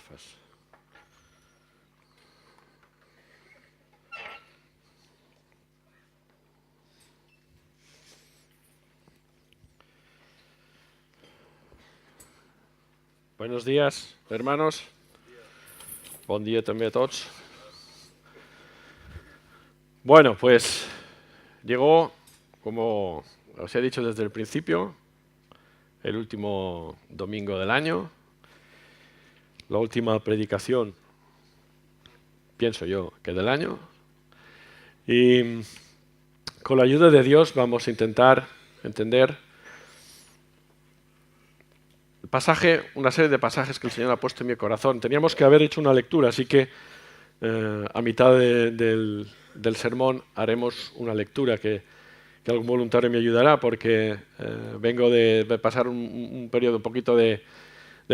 gafas. Buenos días, hermanos. Bon dia també a tots. Bueno, pues llegó, como os he dicho desde el principio, el último domingo del año, la última predicación, pienso yo, que del año. Y con la ayuda de Dios vamos a intentar entender el pasaje, una serie de pasajes que el Señor ha puesto en mi corazón. Teníamos que haber hecho una lectura, así que a mitad del sermón haremos una lectura que algún voluntario me ayudará, porque vengo de pasar un periodo un poquito de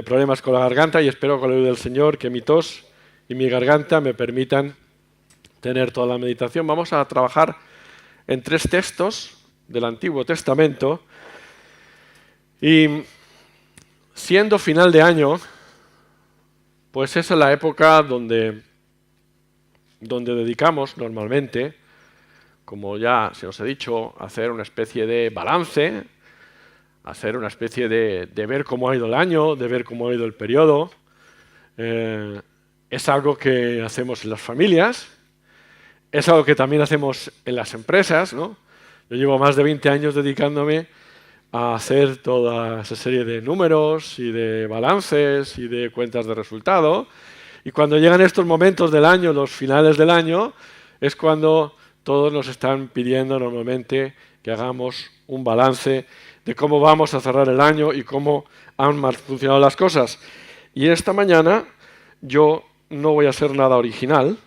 problemas con la garganta y espero con la ayuda del Señor que mi tos y mi garganta me permitan tener toda la meditación. Vamos a trabajar en 3 textos del Antiguo Testamento y siendo final de año, pues esa es la época donde dedicamos normalmente, como ya se os he dicho, a hacer una especie de balance, a hacer una especie de ver cómo ha ido el año, de ver cómo ha ido el periodo. Es algo que hacemos en las familias, es algo que también hacemos en las empresas, ¿no? Yo llevo más de 20 años dedicándome a hacer toda esa serie de números y de balances y de cuentas de resultado. Y cuando llegan estos momentos del año, los finales del año, es cuando todos nos están pidiendo normalmente que hagamos un balance de cómo vamos a cerrar el año y cómo han funcionado las cosas. Y esta mañana yo no voy a hacer nada original,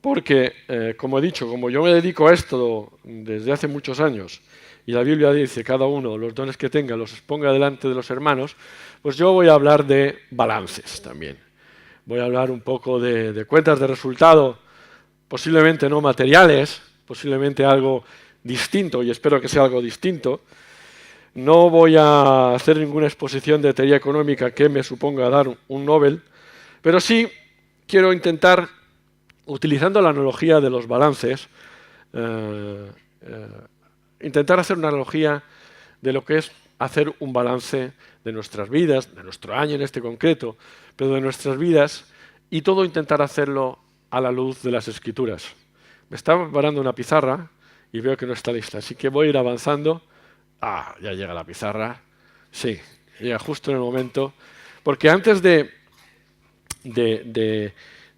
porque, como he dicho, como yo me dedico a esto desde hace muchos años, y la Biblia dice cada uno los dones que tenga los exponga delante de los hermanos, pues yo voy a hablar de balances también. Voy a hablar un poco de cuentas de resultado, posiblemente no materiales, posiblemente algo distinto, y espero que sea algo distinto. No voy a hacer ninguna exposición de teoría económica que me suponga dar un Nobel, pero sí quiero intentar, utilizando la analogía de los balances, intentar hacer una analogía de lo que es hacer un balance de nuestras vidas, de nuestro año en este concreto, pero de nuestras vidas, y todo intentar hacerlo a la luz de las Escrituras. Me estaba preparando una pizarra y veo que no está lista, así que voy a ir avanzando. Ah, ya llega la pizarra. Sí, llega justo en el momento. Porque antes de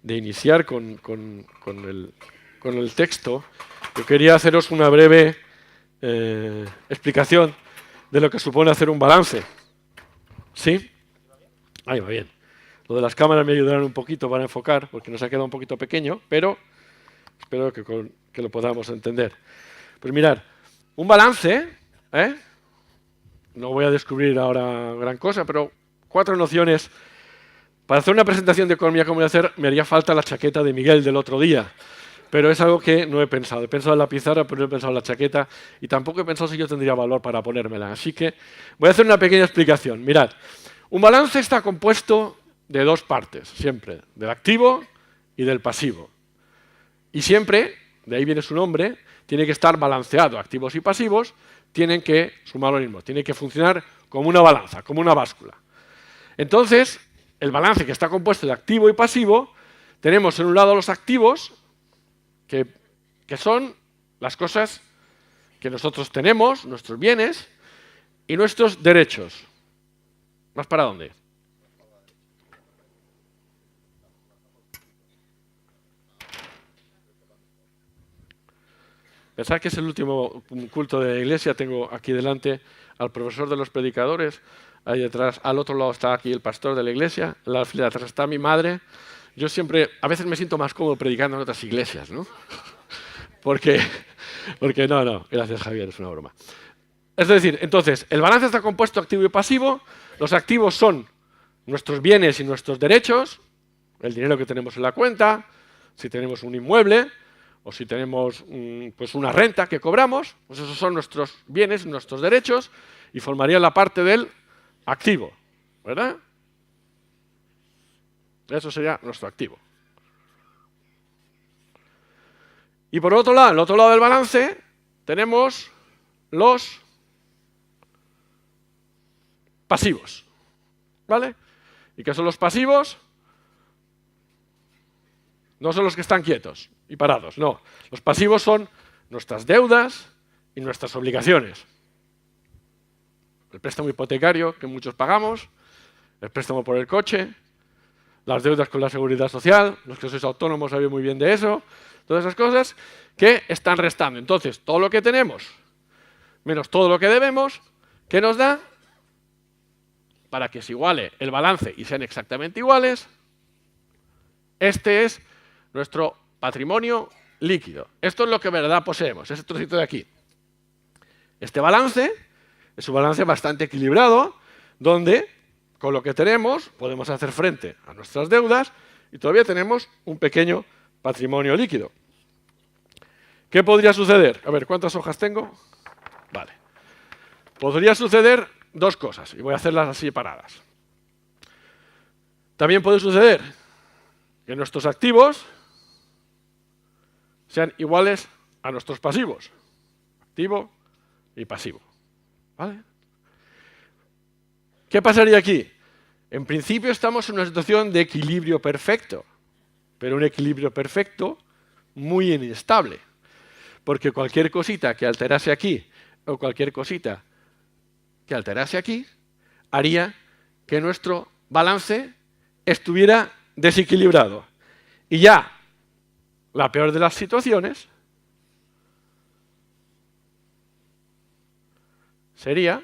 iniciar con el texto, yo quería haceros una breve explicación de lo que supone hacer un balance. ¿Sí? Ahí va bien. Lo de las cámaras me ayudarán un poquito para enfocar, porque nos ha quedado un poquito pequeño, pero espero que lo podamos entender. Pues mirad, un balance, no voy a descubrir ahora gran cosa, pero 4 nociones. Para hacer una presentación de economía como voy a hacer, me haría falta la chaqueta de Miguel del otro día. Pero es algo que no he pensado. He pensado en la pizarra, pero no he pensado en la chaqueta. Y tampoco he pensado si yo tendría valor para ponérmela. Así que voy a hacer una pequeña explicación. Mirad, un balance está compuesto de 2 partes, siempre. Del activo y del pasivo. Y siempre, de ahí viene su nombre, tiene que estar balanceado. Activos y pasivos tienen que sumar lo mismo. Tiene que funcionar como una balanza, como una báscula. Entonces, el balance que está compuesto de activo y pasivo, tenemos en un lado los activos, que son las cosas que nosotros tenemos, nuestros bienes, y nuestros derechos. ¿Más para dónde? Pensad que es el último culto de la iglesia. Tengo aquí delante al profesor de los predicadores, ahí detrás, al otro lado está aquí el pastor de la iglesia, en la fila de atrás está mi madre. Yo siempre, a veces me siento más cómodo predicando en otras iglesias, ¿no? Porque no, gracias Javier, es una broma. Es decir, entonces, el balance está compuesto activo y pasivo. Los activos son nuestros bienes y nuestros derechos, el dinero que tenemos en la cuenta, si tenemos un inmueble o si tenemos pues una renta que cobramos, pues esos son nuestros bienes, nuestros derechos, y formarían la parte del activo, ¿verdad? Eso sería nuestro activo. Y por otro lado, en el otro lado del balance, tenemos los pasivos. ¿Vale? ¿Y qué son los pasivos? No son los que están quietos y parados, no. Los pasivos son nuestras deudas y nuestras obligaciones. El préstamo hipotecario que muchos pagamos, el préstamo por el coche, las deudas con la seguridad social, los que sois autónomos sabéis muy bien de eso, todas esas cosas que están restando. Entonces, todo lo que tenemos menos todo lo que debemos, ¿qué nos da? Para que se iguale el balance y sean exactamente iguales, este es nuestro patrimonio líquido. Esto es lo que en verdad poseemos, ese trocito de aquí. Este balance es un balance bastante equilibrado, donde con lo que tenemos podemos hacer frente a nuestras deudas y todavía tenemos un pequeño patrimonio líquido. ¿Qué podría suceder? A ver, ¿cuántas hojas tengo? Vale. Podría suceder dos cosas, y voy a hacerlas así separadas. También puede suceder que nuestros activos sean iguales a nuestros pasivos. Activo y pasivo. ¿Vale? ¿Qué pasaría aquí? En principio estamos en una situación de equilibrio perfecto, pero un equilibrio perfecto muy inestable, porque cualquier cosita que alterase aquí o cualquier cosita que alterase aquí haría que nuestro balance estuviera desequilibrado. Y ya, la peor de las situaciones sería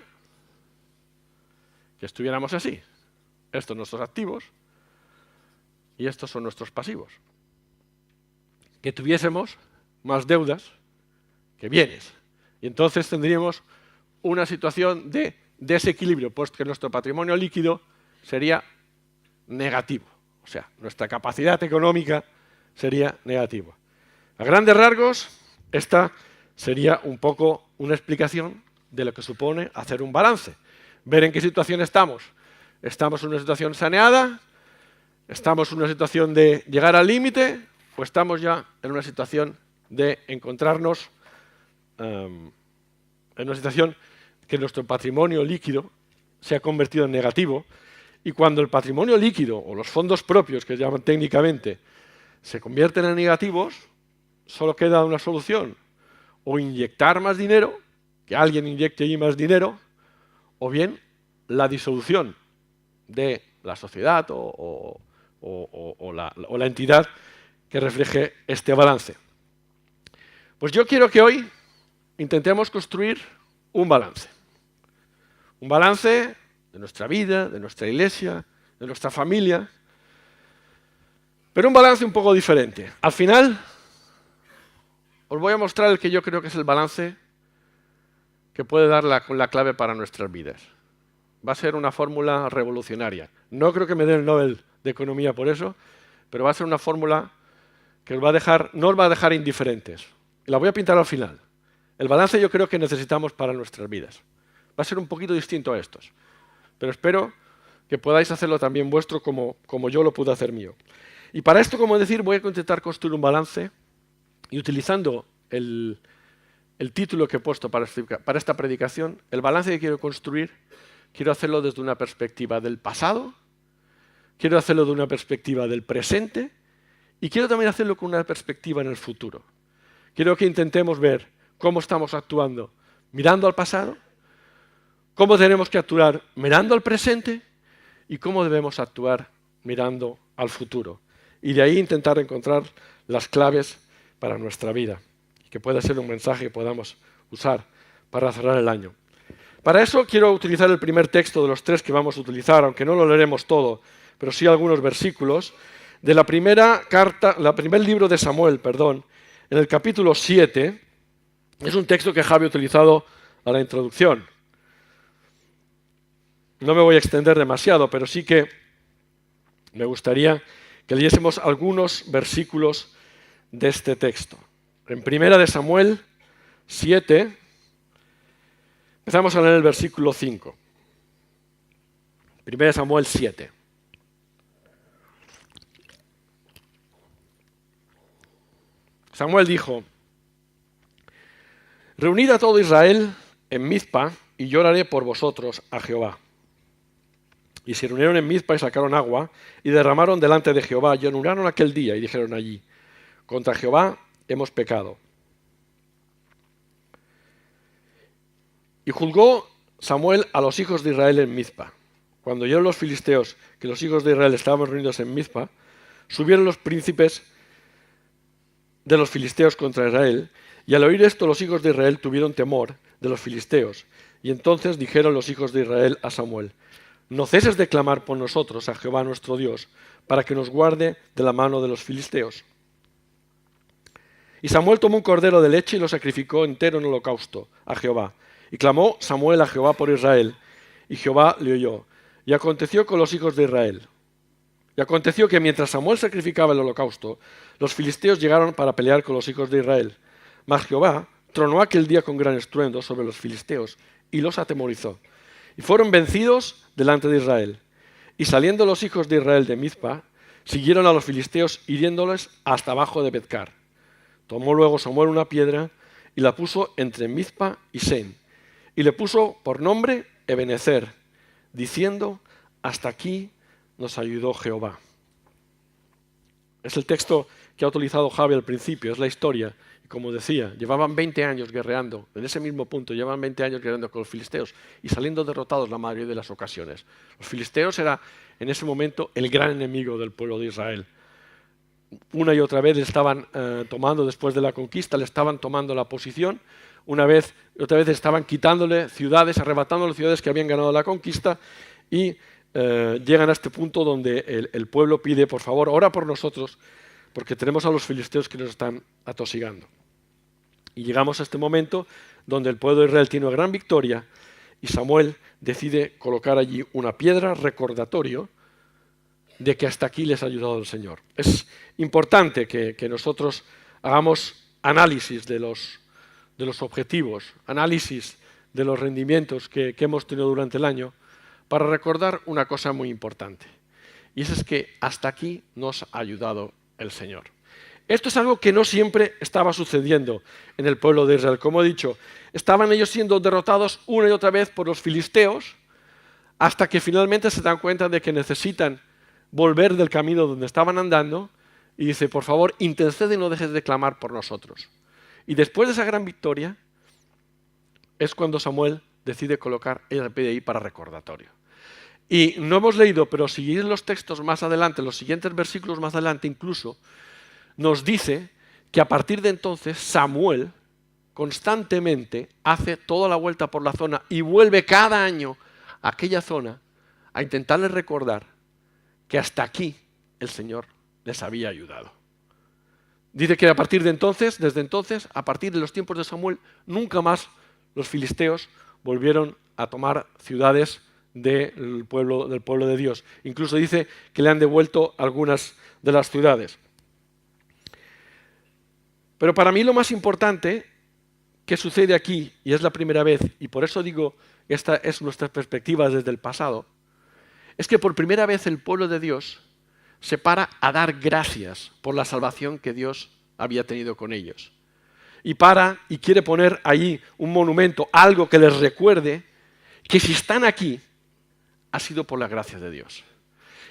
que estuviéramos así. Estos son nuestros activos y estos son nuestros pasivos. Que tuviésemos más deudas que bienes. Y entonces tendríamos una situación de desequilibrio, puesto que nuestro patrimonio líquido sería negativo. O sea, nuestra capacidad económica sería negativa. A grandes rasgos, esta sería un poco una explicación de lo que supone hacer un balance. Ver en qué situación estamos. ¿Estamos en una situación saneada? ¿Estamos en una situación de llegar al límite? ¿O estamos ya en una situación de encontrarnos en una situación que nuestro patrimonio líquido se ha convertido en negativo? Y cuando el patrimonio líquido o los fondos propios, que se llaman técnicamente, se convierten en negativos, solo queda una solución: o inyectar más dinero, que alguien inyecte ahí más dinero, o bien la disolución de la sociedad o la entidad que refleje este balance. Pues yo quiero que hoy intentemos construir un balance. Un balance de nuestra vida, de nuestra iglesia, de nuestra familia, pero un balance un poco diferente. Al final, os voy a mostrar el que yo creo que es el balance que puede dar la clave para nuestras vidas. Va a ser una fórmula revolucionaria. No creo que me den el Nobel de Economía por eso, pero va a ser una fórmula que no os va a dejar indiferentes. La voy a pintar al final. El balance yo creo que necesitamos para nuestras vidas. Va a ser un poquito distinto a estos, pero espero que podáis hacerlo también vuestro como yo lo pude hacer mío. Y para esto, como decir, voy a intentar construir un balance y utilizando el título que he puesto para esta predicación, el balance que quiero construir, quiero hacerlo desde una perspectiva del pasado, quiero hacerlo de una perspectiva del presente y quiero también hacerlo con una perspectiva en el futuro. Quiero que intentemos ver cómo estamos actuando mirando al pasado, cómo tenemos que actuar mirando al presente y cómo debemos actuar mirando al futuro. Y de ahí intentar encontrar las claves para nuestra vida, que pueda ser un mensaje que podamos usar para cerrar el año. Para eso quiero utilizar el primer texto de los tres que vamos a utilizar, aunque no lo leeremos todo, pero sí algunos versículos, de la primera carta, el primer libro de Samuel, perdón, en el capítulo 7, es un texto que Javi ha utilizado a la introducción. No me voy a extender demasiado, pero sí que me gustaría que leyésemos algunos versículos de este texto. En primera de Samuel 7, empezamos a leer el versículo 5. Primera de Samuel 7. Samuel dijo: reunid a todo Israel en Mizpa y yo oraré por vosotros a Jehová. Y se reunieron en Mizpa y sacaron agua y derramaron delante de Jehová y ayunaron aquel día y dijeron allí: contra Jehová hemos pecado. Y juzgó Samuel a los hijos de Israel en Mizpa. Cuando oyeron los filisteos que los hijos de Israel estaban reunidos en Mizpa, subieron los príncipes de los filisteos contra Israel, y al oír esto los hijos de Israel tuvieron temor de los filisteos. Y entonces dijeron los hijos de Israel a Samuel: no ceses de clamar por nosotros a Jehová nuestro Dios, para que nos guarde de la mano de los filisteos. Y Samuel tomó un cordero de leche y lo sacrificó entero en holocausto a Jehová. Y clamó Samuel a Jehová por Israel, y Jehová le oyó. Y aconteció con los hijos de Israel. Y aconteció que mientras Samuel sacrificaba el holocausto, los filisteos llegaron para pelear con los hijos de Israel. Mas Jehová tronó aquel día con gran estruendo sobre los filisteos, y los atemorizó. Y fueron vencidos delante de Israel. Y saliendo los hijos de Israel de Mizpa, siguieron a los filisteos hiriéndoles hasta abajo de Betcar. Tomó luego Samuel una piedra y la puso entre Mizpa y Sen, y le puso por nombre Ebenezer, diciendo: hasta aquí nos ayudó Jehová. Es el texto que ha utilizado Javi al principio, es la historia. Y como decía, llevaban 20 años guerreando, en ese mismo punto, llevaban 20 años guerreando con los filisteos y saliendo derrotados la mayoría de las ocasiones. Los filisteos era en ese momento el gran enemigo del pueblo de Israel. Una y otra vez le estaban tomando, después de la conquista, le estaban tomando la posición. Una vez y otra vez estaban quitándole ciudades, arrebatándole ciudades que habían ganado la conquista, y llegan a este punto donde el pueblo pide: por favor, ora por nosotros, porque tenemos a los filisteos que nos están atosigando. Y llegamos a este momento donde el pueblo de Israel tiene una gran victoria y Samuel decide colocar allí una piedra recordatorio de que hasta aquí les ha ayudado el Señor. Es importante que nosotros hagamos análisis de los objetivos, análisis de los rendimientos que hemos tenido durante el año, para recordar una cosa muy importante. Y eso es que hasta aquí nos ha ayudado el Señor. Esto es algo que no siempre estaba sucediendo en el pueblo de Israel. Como he dicho, estaban ellos siendo derrotados una y otra vez por los filisteos, hasta que finalmente se dan cuenta de que necesitan volver del camino donde estaban andando, y dice: por favor, intercede y no dejes de clamar por nosotros. Y después de esa gran victoria es cuando Samuel decide colocar el PDI para recordatorio. Y no hemos leído, pero si leéis los textos más adelante, los siguientes versículos más adelante incluso, nos dice que a partir de entonces Samuel constantemente hace toda la vuelta por la zona y vuelve cada año a aquella zona a intentarles recordar que hasta aquí el Señor les había ayudado. Dice que a partir de entonces, desde entonces, a partir de los tiempos de Samuel, nunca más los filisteos volvieron a tomar ciudades del pueblo de Dios. Incluso dice que le han devuelto algunas de las ciudades. Pero para mí lo más importante que sucede aquí, y es la primera vez, y por eso digo que esta es nuestra perspectiva desde el pasado, es que por primera vez el pueblo de Dios se para a dar gracias por la salvación que Dios había tenido con ellos. Y quiere poner ahí un monumento, algo que les recuerde que si están aquí, ha sido por la gracia de Dios.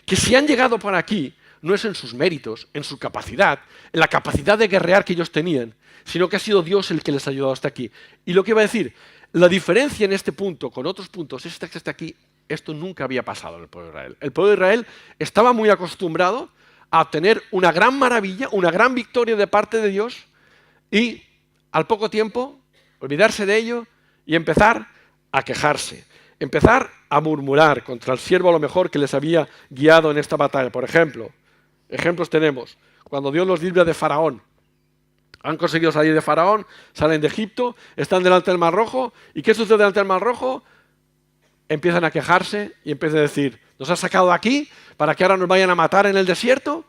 Que si han llegado por aquí, no es en sus méritos, en su capacidad, en la capacidad de guerrear que ellos tenían, sino que ha sido Dios el que les ha ayudado hasta aquí. Y lo que iba a decir, la diferencia en este punto con otros puntos es que hasta aquí esto nunca había pasado en el pueblo de Israel. El pueblo de Israel estaba muy acostumbrado a obtener una gran maravilla, una gran victoria de parte de Dios, y al poco tiempo olvidarse de ello y empezar a quejarse, empezar a murmurar contra el siervo a lo mejor que les había guiado en esta batalla. Por ejemplo, ejemplos tenemos, cuando Dios los libra de Faraón. Han conseguido salir de Faraón, salen de Egipto, están delante del Mar Rojo, ¿y qué sucede delante del Mar Rojo? Empiezan a quejarse y empiezan a decir: ¿nos has sacado de aquí para que ahora nos vayan a matar en el desierto?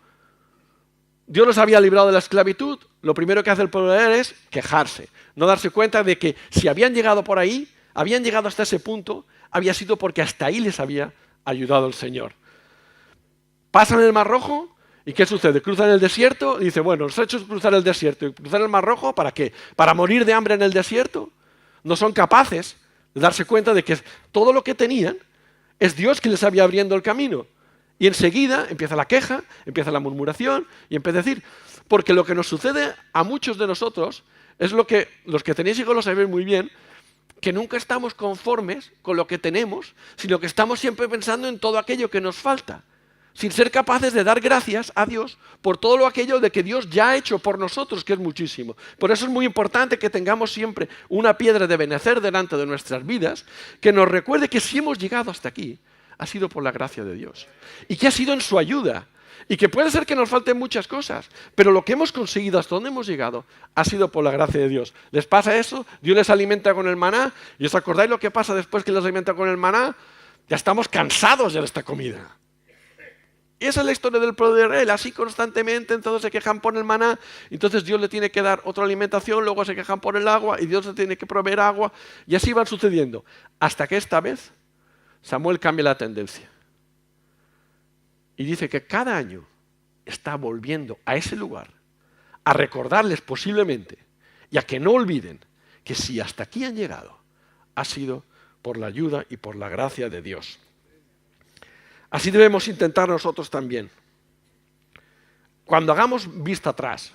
Dios los había librado de la esclavitud. Lo primero que hace el pueblo de Israel es quejarse, no darse cuenta de que si habían llegado por ahí, habían llegado hasta ese punto, había sido porque hasta ahí les había ayudado el Señor. Pasan el Mar Rojo ¿Y qué sucede? Cruzan el desierto y dice, bueno, os he hecho cruzar el desierto. ¿Y cruzar el Mar Rojo para qué? ¿Para morir de hambre en el desierto? No son capaces de darse cuenta de que todo lo que tenían es Dios quien les había abriendo el camino. Y enseguida empieza la queja, empieza la murmuración y empieza a decir, porque lo que nos sucede a muchos de nosotros es lo que los que tenéis hijos lo sabéis muy bien, que nunca estamos conformes con lo que tenemos, sino que estamos siempre pensando en todo aquello que nos falta, sin ser capaces de dar gracias a Dios por todo aquello de que Dios ya ha hecho por nosotros, que es muchísimo. Por eso es muy importante que tengamos siempre una piedra de benecer delante de nuestras vidas, que nos recuerde que si hemos llegado hasta aquí, ha sido por la gracia de Dios, y que ha sido en su ayuda, y que puede ser que nos falten muchas cosas, pero lo que hemos conseguido hasta donde hemos llegado ha sido por la gracia de Dios. ¿Les pasa eso? Dios les alimenta con el maná, y os acordáis lo que pasa después que les alimenta con el maná. Ya estamos cansados de esta comida. Y esa es la historia del pueblo de Israel, así constantemente, entonces se quejan por el maná, entonces Dios le tiene que dar otra alimentación, luego se quejan por el agua y Dios le tiene que proveer agua, y así van sucediendo, hasta que esta vez Samuel cambia la tendencia. Y dice que cada año está volviendo a ese lugar, a recordarles posiblemente, y a que no olviden que si hasta aquí han llegado, ha sido por la ayuda y por la gracia de Dios. Así debemos intentar nosotros también. Cuando hagamos vista atrás,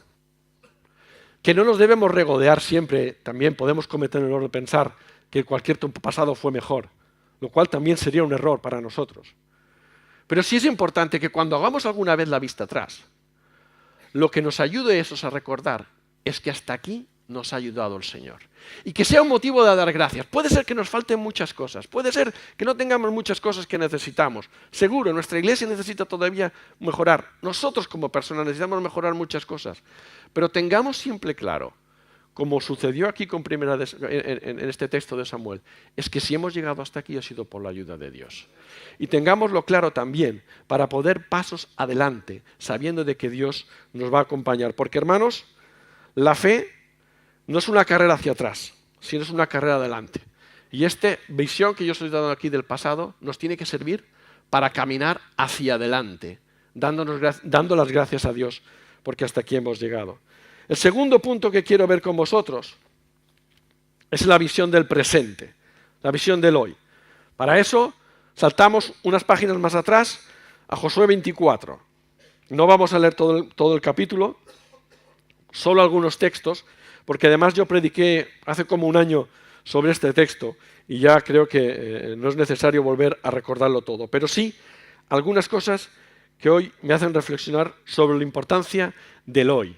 que no nos debemos regodear siempre, también podemos cometer el error de pensar que cualquier tiempo pasado fue mejor, lo cual también sería un error para nosotros. Pero sí es importante que cuando hagamos alguna vez la vista atrás, lo que nos ayude eso a recordar es que hasta aquí nos ha ayudado el Señor. Y que sea un motivo de dar gracias. Puede ser que nos falten muchas cosas, puede ser que no tengamos muchas cosas que necesitamos. Seguro, nuestra iglesia necesita todavía mejorar. Nosotros como personas necesitamos mejorar muchas cosas. Pero tengamos siempre claro, como sucedió aquí en este texto de Samuel, es que si hemos llegado hasta aquí ha sido por la ayuda de Dios. Y tengámoslo claro también para poder pasos adelante, sabiendo de que Dios nos va a acompañar. Porque, hermanos, la fe no es una carrera hacia atrás, sino es una carrera adelante. Y esta visión que yo os he dado aquí del pasado nos tiene que servir para caminar hacia adelante, dando las gracias a Dios, porque hasta aquí hemos llegado. El segundo punto que quiero ver con vosotros es la visión del presente, la visión del hoy. Para eso saltamos unas páginas más atrás a Josué 24. No vamos a leer todo el capítulo, solo algunos textos, porque además yo prediqué hace como un año sobre este texto y ya creo que no es necesario volver a recordarlo todo. Pero sí algunas cosas que hoy me hacen reflexionar sobre la importancia del hoy.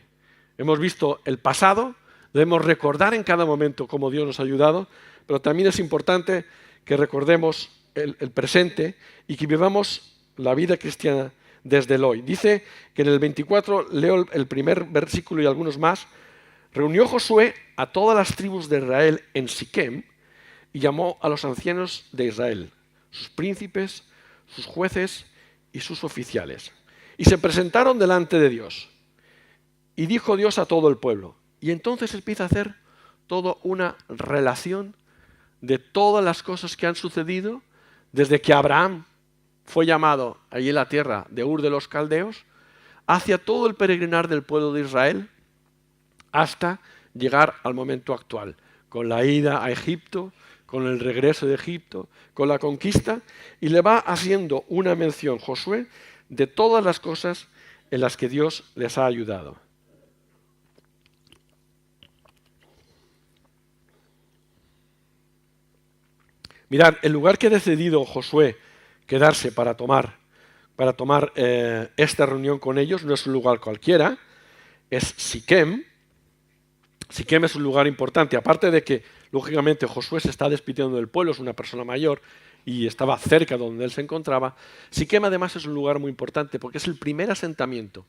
Hemos visto el pasado, debemos recordar en cada momento cómo Dios nos ha ayudado, pero también es importante que recordemos el presente y que vivamos la vida cristiana desde el hoy. Dice que en el 24, leo el primer versículo y algunos más, reunió Josué a todas las tribus de Israel en Siquem y llamó a los ancianos de Israel, sus príncipes, sus jueces y sus oficiales. Y se presentaron delante de Dios. Y dijo Dios a todo el pueblo. Y entonces empieza a hacer toda una relación de todas las cosas que han sucedido desde que Abraham fue llamado allí en la tierra de Ur de los Caldeos, hacia todo el peregrinar del pueblo de Israel, hasta llegar al momento actual, con la ida a Egipto, con el regreso de Egipto, con la conquista, y le va haciendo una mención Josué de todas las cosas en las que Dios les ha ayudado. Mirad, el lugar que ha decidido Josué quedarse para tomar esta reunión con ellos no es un lugar cualquiera, es Siquem. Siquem es un lugar importante, aparte de que, lógicamente, Josué se está despidiendo del pueblo, es una persona mayor y estaba cerca de donde él se encontraba. Siquem, además, es un lugar muy importante porque es el primer asentamiento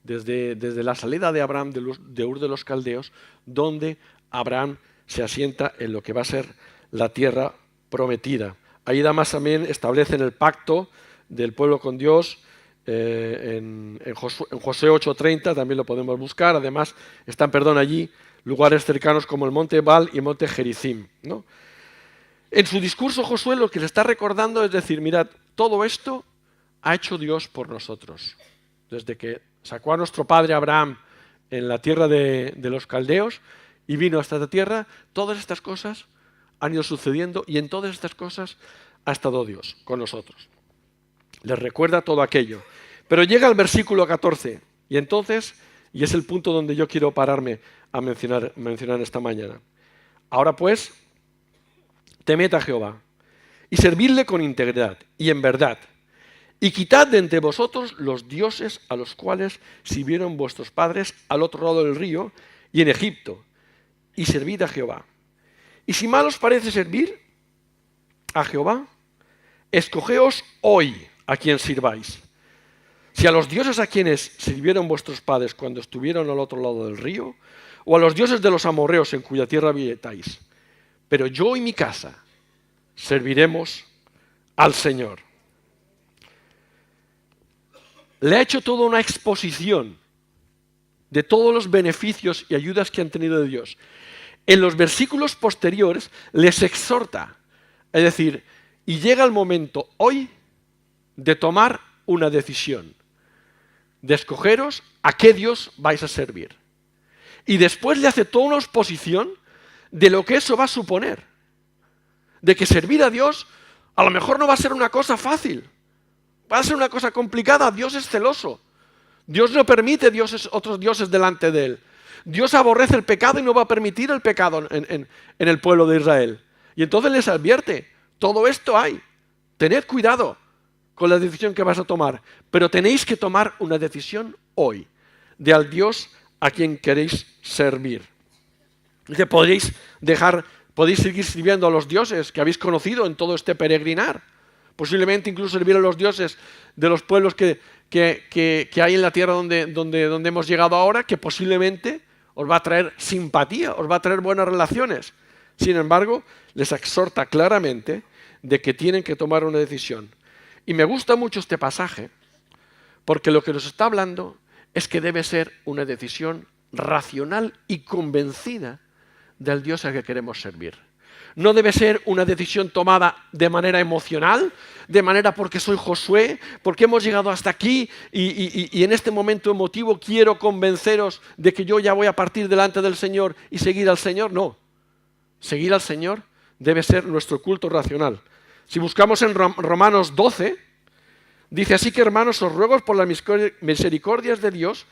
desde la salida de Abraham de Ur de los Caldeos, donde Abraham se asienta en lo que va a ser la tierra prometida. Ahí además también establecen el pacto del pueblo con Dios. En Josué 8:30 también lo podemos buscar. Además están, allí lugares cercanos como el monte Ebal y el monte Gerizim, ¿no? En su discurso Josué lo que le está recordando es decir, mirad, todo esto ha hecho Dios por nosotros. desde que sacó a nuestro padre Abraham en la tierra de los caldeos y vino hasta esta tierra, todas estas cosas han ido sucediendo y en todas estas cosas ha estado Dios con nosotros. Les recuerda todo aquello. Pero llega el versículo 14 y entonces, y es el punto donde yo quiero pararme a mencionar esta mañana. Ahora pues, temed a Jehová y servidle con integridad y en verdad. Y quitad de entre vosotros los dioses a los cuales sirvieron vuestros padres al otro lado del río y en Egipto, y servid a Jehová. Y si mal os parece servir a Jehová, escogeos hoy a quien sirváis. Si a los dioses a quienes sirvieron vuestros padres cuando estuvieron al otro lado del río, o a los dioses de los amorreos en cuya tierra habitáis. Pero yo y mi casa serviremos al Señor. Le ha hecho toda una exposición de todos los beneficios y ayudas que han tenido de Dios. En los versículos posteriores les exhorta, es decir, y llega el momento hoy de tomar una decisión, de escogeros a qué Dios vais a servir. Y después le hace toda una exposición de lo que eso va a suponer, de que servir a Dios a lo mejor no va a ser una cosa fácil. Va a ser una cosa complicada. Dios es celoso. Dios no permite otros dioses delante de Él. Dios aborrece el pecado y no va a permitir el pecado en el pueblo de Israel. Y entonces les advierte, todo esto hay. Tened cuidado con la decisión que vas a tomar. Pero tenéis que tomar una decisión hoy de al Dios a quien queréis servir. Dice, podéis seguir sirviendo a los dioses que habéis conocido en todo este peregrinar. Posiblemente incluso servir a los dioses de los pueblos que hay en la tierra donde hemos llegado ahora, que posiblemente os va a traer simpatía, os va a traer buenas relaciones. Sin embargo, les exhorta claramente de que tienen que tomar una decisión. Y me gusta mucho este pasaje, porque lo que nos está hablando es que debe ser una decisión racional y convencida del Dios al que queremos servir. No debe ser una decisión tomada de manera emocional, de manera porque soy Josué, porque hemos llegado hasta aquí y en este momento emotivo quiero convenceros de que yo ya voy a partir delante del Señor y seguir al Señor. No, seguir al Señor debe ser nuestro culto racional. Si buscamos en Romanos 12, dice, así que hermanos, os ruego por las misericordias de Dios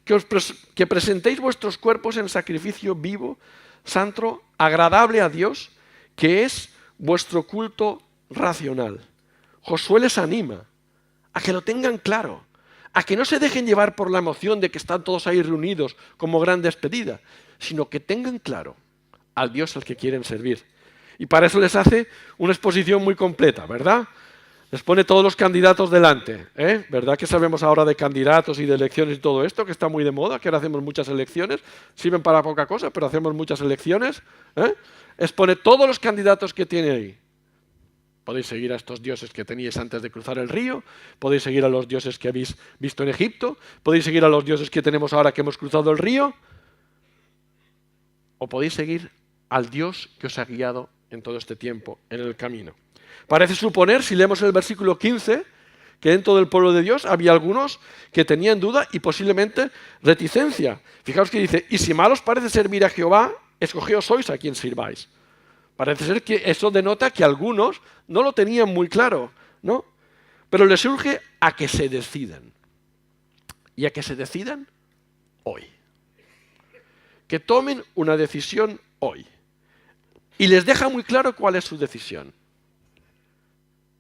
que presentéis vuestros cuerpos en sacrificio vivo, santo, agradable a Dios, que es vuestro culto racional. Josué les anima a que lo tengan claro, a que no se dejen llevar por la emoción de que están todos ahí reunidos como gran despedida, sino que tengan claro al Dios al que quieren servir. Y para eso les hace una exposición muy completa, ¿verdad? Les pone todos los candidatos delante, ¿eh? ¿Verdad que sabemos ahora de candidatos y de elecciones y todo esto, que está muy de moda, que ahora hacemos muchas elecciones, sirven para poca cosa, pero hacemos muchas elecciones, ¿eh? Expone todos los candidatos que tiene ahí. Podéis seguir a estos dioses que teníais antes de cruzar el río, podéis seguir a los dioses que habéis visto en Egipto, podéis seguir a los dioses que tenemos ahora que hemos cruzado el río, o podéis seguir al Dios que os ha guiado en todo este tiempo, en el camino. Parece suponer, si leemos el versículo 15, que dentro del pueblo de Dios había algunos que tenían duda y posiblemente reticencia. Fijaos que dice, y si mal os parece servir a Jehová, escogeos sois a quien sirváis. Parece ser que eso denota que algunos no lo tenían muy claro, ¿no? Pero les urge a que se decidan. Y a que se decidan hoy. Que tomen una decisión hoy. Y les deja muy claro cuál es su decisión.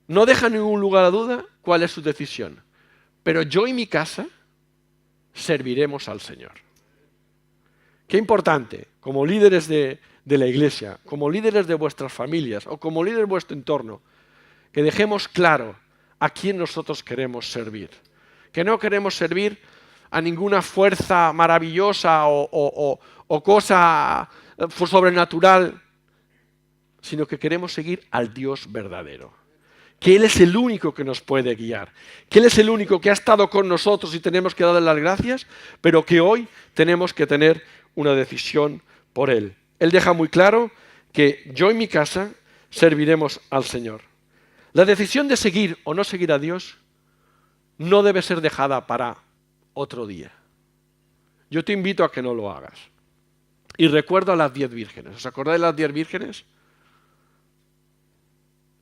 No deja ningún lugar a duda cuál es su decisión. Pero yo y mi casa serviremos al Señor. Qué importante, como líderes de la iglesia, como líderes de vuestras familias o como líderes de vuestro entorno, que dejemos claro a quién nosotros queremos servir. Que no queremos servir a ninguna fuerza maravillosa o cosa sobrenatural, sino que queremos seguir al Dios verdadero. Que Él es el único que nos puede guiar, que Él es el único que ha estado con nosotros y tenemos que darle las gracias, pero que hoy tenemos que tener una decisión por Él. Él deja muy claro que yo y mi casa serviremos al Señor. La decisión de seguir o no seguir a Dios no debe ser dejada para otro día. Yo te invito a que no lo hagas. Y recuerdo a las 10 vírgenes. ¿Os acordáis de las 10 vírgenes?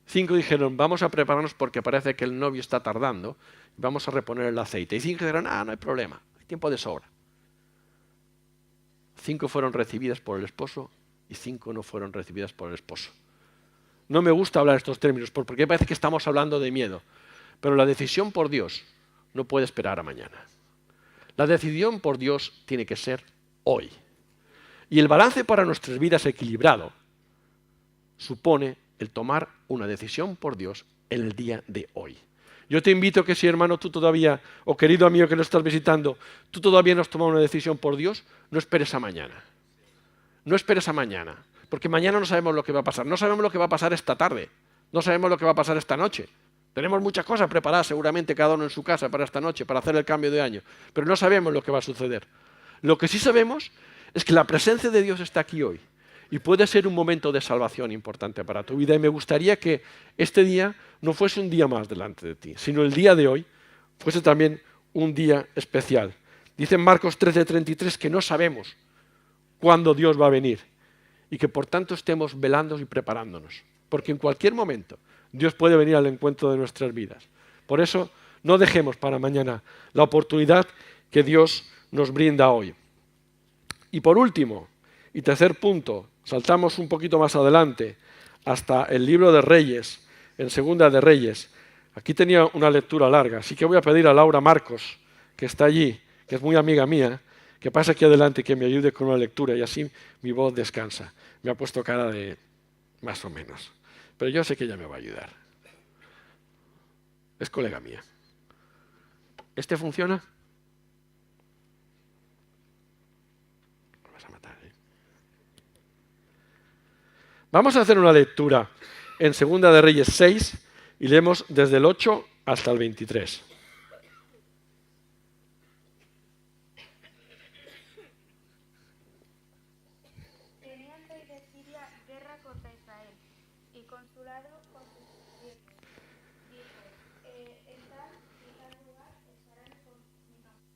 5 dijeron, vamos a prepararnos porque parece que el novio está tardando, vamos a reponer el aceite. Y 5 dijeron, no hay problema, hay tiempo de sobra. 5 fueron recibidas por el esposo y 5 no fueron recibidas por el esposo. No me gusta hablar estos términos porque parece que estamos hablando de miedo, pero la decisión por Dios no puede esperar a mañana. La decisión por Dios tiene que ser hoy. Y el balance para nuestras vidas equilibrado supone el tomar una decisión por Dios en el día de hoy. Yo te invito a que si, hermano, tú todavía, o querido amigo que lo estás visitando, tú todavía no has tomado una decisión por Dios, no esperes a mañana. No esperes a mañana, porque mañana no sabemos lo que va a pasar. No sabemos lo que va a pasar esta tarde, no sabemos lo que va a pasar esta noche. Tenemos muchas cosas preparadas seguramente cada uno en su casa para esta noche, para hacer el cambio de año, pero no sabemos lo que va a suceder. Lo que sí sabemos es que la presencia de Dios está aquí hoy. Y puede ser un momento de salvación importante para tu vida. Y me gustaría que este día no fuese un día más delante de ti, sino el día de hoy fuese también un día especial. Dice en Marcos 13:33 que no sabemos cuándo Dios va a venir y que por tanto estemos velando y preparándonos. Porque en cualquier momento Dios puede venir al encuentro de nuestras vidas. Por eso no dejemos para mañana la oportunidad que Dios nos brinda hoy. Y por último, y tercer punto, saltamos un poquito más adelante hasta el libro de Reyes, en Segunda de Reyes. Aquí tenía una lectura larga, así que voy a pedir a Laura Marcos, que está allí, que es muy amiga mía, que pase aquí adelante y que me ayude con una lectura y así mi voz descansa. Me ha puesto cara de más o menos, pero yo sé que ella me va a ayudar. Es colega mía. ¿Este funciona? Vamos a hacer una lectura en Segunda de Reyes 6 y leemos desde el 8 hasta el 23. Tenía el rey de Siria guerra contra Israel y consulado con sus siervos. Dijo, en tal y tal lugar estarán con mi campamento.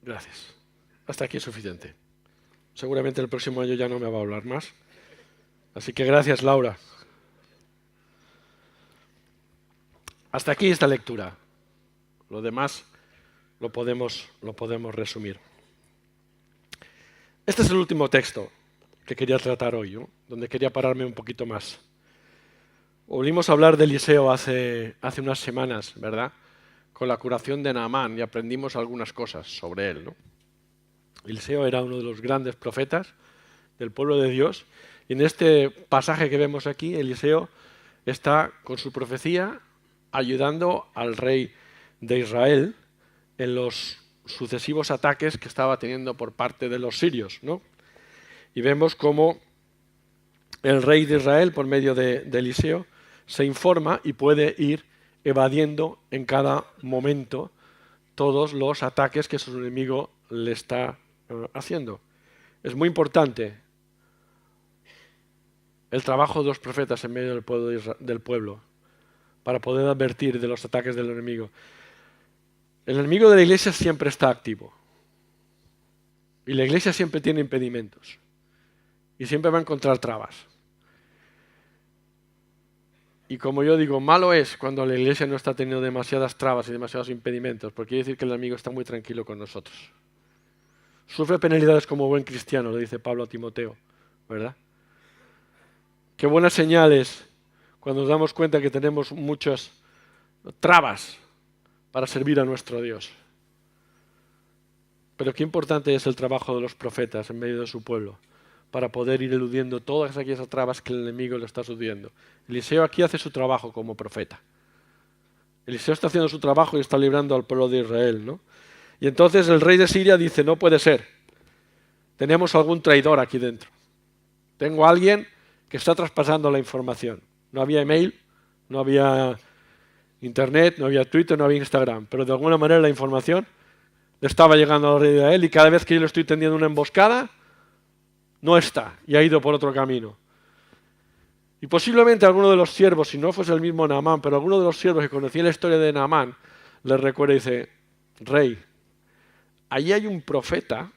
Gracias. Hasta aquí es suficiente. Seguramente el próximo año ya no me va a hablar más. Así que gracias, Laura. Hasta aquí esta lectura. Lo demás lo podemos resumir. Este es el último texto que quería tratar hoy, ¿no? Donde quería pararme un poquito más. Volvimos a hablar de Eliseo hace unas semanas, ¿verdad? Con la curación de Naamán y aprendimos algunas cosas sobre él, ¿no? Eliseo era uno de los grandes profetas del pueblo de Dios y en este pasaje que vemos aquí, Eliseo está con su profecía ayudando al rey de Israel en los sucesivos ataques que estaba teniendo por parte de los sirios, ¿no? Y vemos cómo el rey de Israel, por medio de Eliseo, se informa y puede ir evadiendo en cada momento todos los ataques que su enemigo le está haciendo. Es muy importante el trabajo de los profetas en medio del pueblo para poder advertir de los ataques del enemigo. El enemigo de la iglesia siempre está activo y la iglesia siempre tiene impedimentos y siempre va a encontrar trabas. Y como yo digo, malo es cuando la iglesia no está teniendo demasiadas trabas y demasiados impedimentos, porque quiere decir que el enemigo está muy tranquilo con nosotros. Sufre penalidades como buen cristiano, le dice Pablo a Timoteo, ¿verdad? Qué buena señal es cuando nos damos cuenta que tenemos muchas trabas para servir a nuestro Dios. Pero qué importante es el trabajo de los profetas en medio de su pueblo para poder ir eludiendo todas aquellas trabas que el enemigo le está sucediendo. Eliseo aquí hace su trabajo como profeta. Eliseo está haciendo su trabajo y está librando al pueblo de Israel, ¿no? Y entonces el rey de Siria dice, no puede ser. Tenemos algún traidor aquí dentro. Tengo a alguien que está traspasando la información. No había email, no había internet, no había Twitter, no había Instagram, pero de alguna manera la información le estaba llegando al rey de Israel y cada vez que yo le estoy tendiendo una emboscada, no está y ha ido por otro camino. Y posiblemente alguno de los siervos, si no fuese el mismo Naamán, pero alguno de los siervos que conocía la historia de Naamán, le recuerda y dice, rey, allí hay un profeta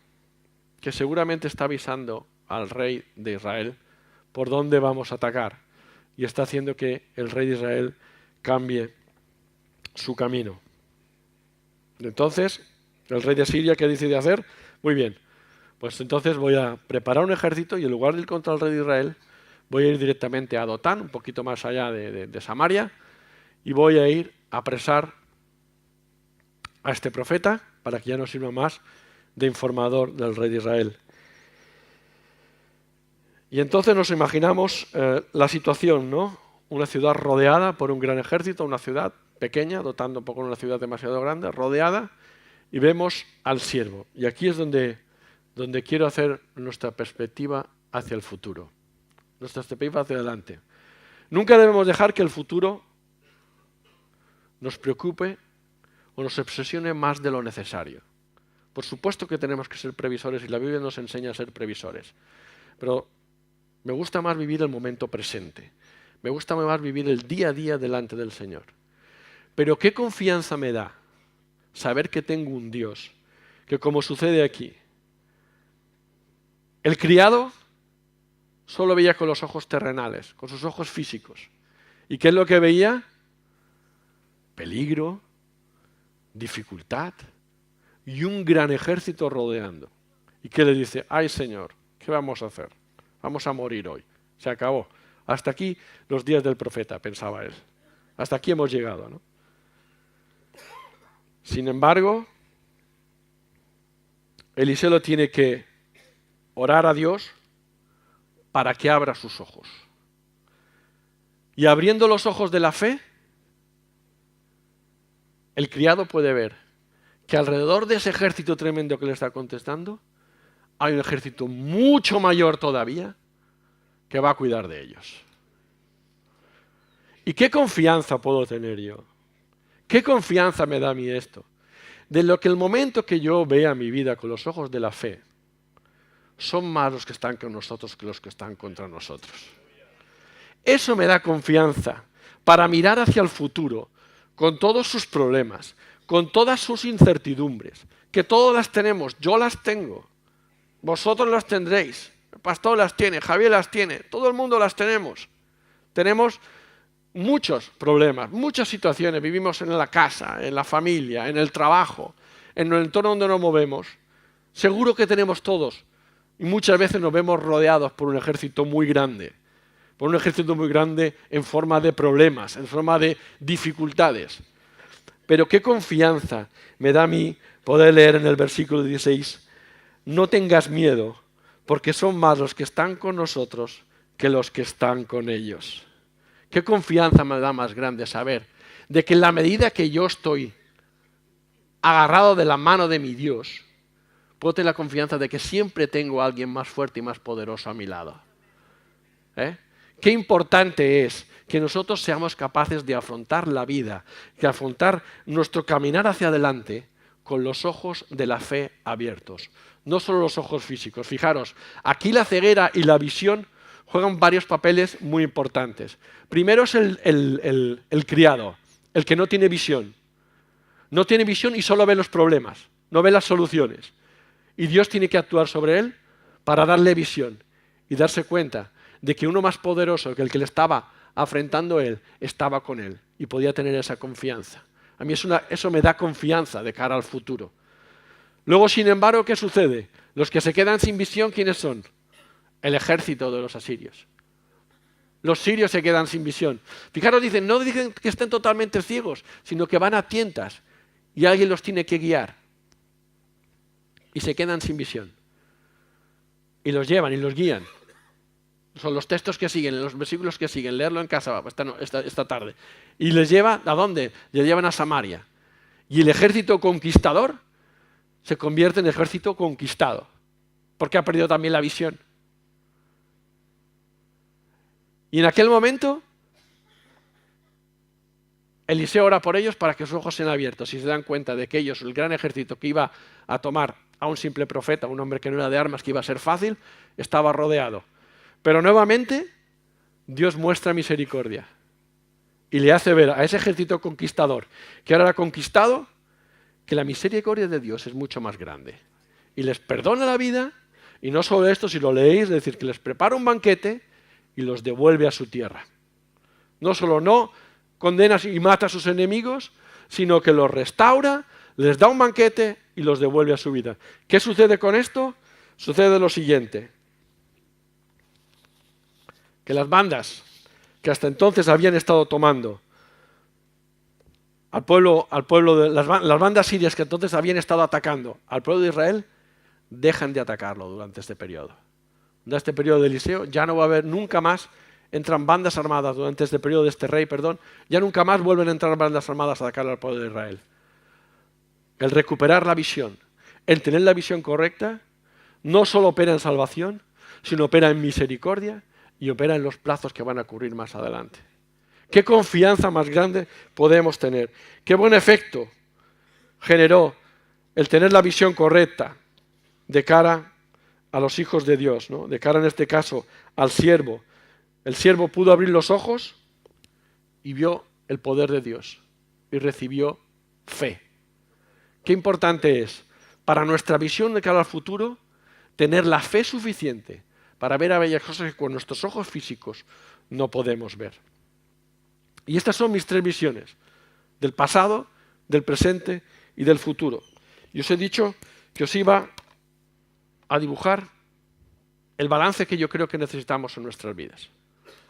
que seguramente está avisando al rey de Israel por dónde vamos a atacar y está haciendo que el rey de Israel cambie su camino. Entonces, el rey de Siria, ¿qué decide hacer? Muy bien, pues entonces voy a preparar un ejército y en lugar de ir contra el rey de Israel, voy a ir directamente a Dotán, un poquito más allá de Samaria, y voy a ir a apresar a este profeta para que ya no sirva más de informador del rey de Israel. Y entonces nos imaginamos la situación, ¿no? Una ciudad rodeada por un gran ejército, una ciudad pequeña, dotando un poco de una ciudad demasiado grande, rodeada, y vemos al siervo. Y aquí es donde quiero hacer nuestra perspectiva hacia el futuro, nuestra perspectiva hacia adelante. Nunca debemos dejar que el futuro nos preocupe o nos obsesione más de lo necesario. Por supuesto que tenemos que ser previsores y la Biblia nos enseña a ser previsores, pero me gusta más vivir el momento presente. Me gusta más vivir el día a día delante del Señor. Pero qué confianza me da saber que tengo un Dios que, como sucede aquí, el criado solo veía con los ojos terrenales, con sus ojos físicos. ¿Y qué es lo que veía? Peligro, dificultad y un gran ejército rodeando. ¿Y qué le dice? Ay, Señor, ¿qué vamos a hacer? Vamos a morir hoy. Se acabó. Hasta aquí los días del profeta, pensaba él. Hasta aquí hemos llegado, ¿no? Sin embargo, Eliseo tiene que orar a Dios para que abra sus ojos. Y abriendo los ojos de la fe, el criado puede ver que alrededor de ese ejército tremendo que le está contestando, hay un ejército mucho mayor todavía que va a cuidar de ellos. ¿Y qué confianza puedo tener yo? ¿Qué confianza me da a mí esto? De lo que el momento que yo vea mi vida con los ojos de la fe, son más los que están con nosotros que los que están contra nosotros. Eso me da confianza para mirar hacia el futuro, con todos sus problemas, con todas sus incertidumbres, que todas las tenemos, yo las tengo, vosotros las tendréis. pastor las tiene, Javier las tiene, todo el mundo las tenemos. Tenemos muchos problemas, muchas situaciones. Vivimos en la casa, en la familia, en el trabajo, en el entorno donde nos movemos. Seguro que tenemos todos. Y muchas veces nos vemos rodeados por un ejército muy grande. Por un ejército muy grande en forma de problemas, en forma de dificultades. Pero qué confianza me da a mí poder leer en el versículo 16: no tengas miedo, porque son más los que están con nosotros que los que están con ellos. Qué confianza me da más grande saber de que en la medida que yo estoy agarrado de la mano de mi Dios, puedo tener la confianza de que siempre tengo a alguien más fuerte y más poderoso a mi lado. Qué importante es que nosotros seamos capaces de afrontar la vida, de afrontar nuestro caminar hacia adelante con los ojos de la fe abiertos, no solo los ojos físicos. Fijaros, aquí la ceguera y la visión juegan varios papeles muy importantes. Primero es el criado, el que no tiene visión. No tiene visión y solo ve los problemas, no ve las soluciones. Y Dios tiene que actuar sobre él para darle visión y darse cuenta de que uno más poderoso que el que le estaba afrentando él estaba con él y podía tener esa confianza. A mí eso me da confianza de cara al futuro. Luego, sin embargo, ¿qué sucede? Los que se quedan sin visión, ¿quiénes son? El ejército de los asirios. Los sirios se quedan sin visión. Fijaros, no dicen que estén totalmente ciegos, sino que van a tientas y alguien los tiene que guiar. Y se quedan sin visión. Y los llevan y los guían. Son los textos que siguen, los versículos que siguen, leerlo en casa esta tarde. Y les lleva, ¿a dónde? Les llevan a Samaria. Y el ejército conquistador se convierte en ejército conquistado, porque ha perdido también la visión. Y en aquel momento, Eliseo ora por ellos para que sus ojos sean abiertos y se dan cuenta de que ellos, el gran ejército que iba a tomar a un simple profeta, un hombre que no era de armas, que iba a ser fácil, estaba rodeado. Pero nuevamente, Dios muestra misericordia y le hace ver a ese ejército conquistador que ahora era conquistado, que la misericordia de Dios es mucho más grande. Y les perdona la vida, y no solo esto, si lo leéis, es decir, que les prepara un banquete y los devuelve a su tierra. No solo no condena y mata a sus enemigos, sino que los restaura, les da un banquete y los devuelve a su vida. ¿Qué sucede con esto? Sucede lo siguiente: que las bandas que hasta entonces habían estado tomando al pueblo de las bandas sirias que entonces habían estado atacando al pueblo de Israel, dejan de atacarlo durante este periodo. Durante este periodo de Eliseo ya no va a haber nunca más, entran bandas armadas durante este periodo de este rey, ya nunca más vuelven a entrar bandas armadas a atacar al pueblo de Israel. El recuperar la visión, el tener la visión correcta, no solo opera en salvación, sino opera en misericordia y opera en los plazos que van a ocurrir más adelante. ¿Qué confianza más grande podemos tener? ¿Qué buen efecto generó el tener la visión correcta de cara a los hijos de Dios, ¿no? De cara en este caso al siervo? El siervo pudo abrir los ojos y vio el poder de Dios y recibió fe. Qué importante es para nuestra visión de cara al futuro tener la fe suficiente para ver aquellas cosas que con nuestros ojos físicos no podemos ver. Y estas son mis tres visiones: del pasado, del presente y del futuro. Y os he dicho que os iba a dibujar el balance que yo creo que necesitamos en nuestras vidas.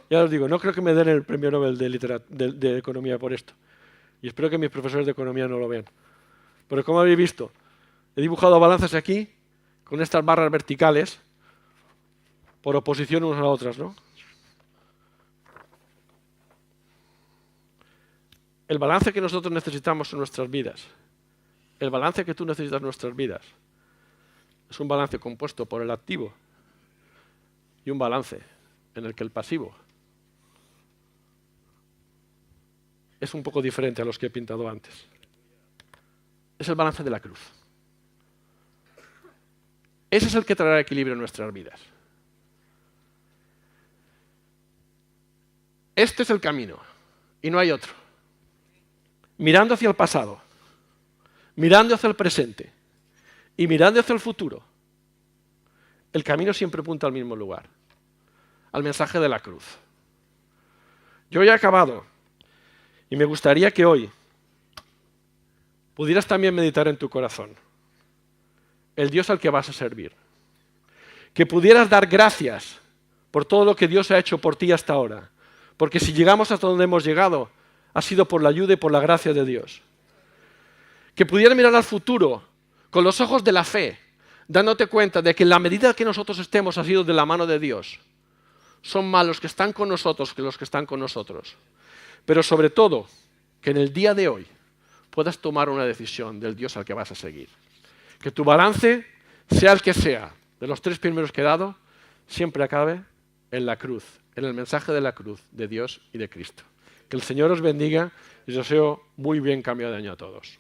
Ya os digo, no creo que me den el premio Nobel de Economía por esto. Y espero que mis profesores de Economía no lo vean. Pero como habéis visto, he dibujado balances aquí con estas barras verticales por oposición unas a otras, ¿no? El balance que nosotros necesitamos en nuestras vidas, el balance que tú necesitas en nuestras vidas, es un balance compuesto por el activo y un balance en el que el pasivo es un poco diferente a los que he pintado antes. Es el balance de la cruz. Ese es el que traerá equilibrio en nuestras vidas. Este es el camino y no hay otro. Mirando hacia el pasado, mirando hacia el presente y mirando hacia el futuro, el camino siempre apunta al mismo lugar, al mensaje de la cruz. Yo ya he acabado y me gustaría que hoy pudieras también meditar en tu corazón el Dios al que vas a servir. Que pudieras dar gracias por todo lo que Dios ha hecho por ti hasta ahora. Porque si llegamos hasta donde hemos llegado, ha sido por la ayuda y por la gracia de Dios. Que pudieras mirar al futuro con los ojos de la fe, dándote cuenta de que en la medida que nosotros estemos ha sido de la mano de Dios. Son más los que están con nosotros que los que están con nosotros. Pero sobre todo, que en el día de hoy puedas tomar una decisión del Dios al que vas a seguir. Que tu balance, sea el que sea, de los 3 primeros que he dado, siempre acabe en la cruz, en el mensaje de la cruz de Dios y de Cristo. Que el Señor os bendiga y os deseo muy bien cambio de año a todos.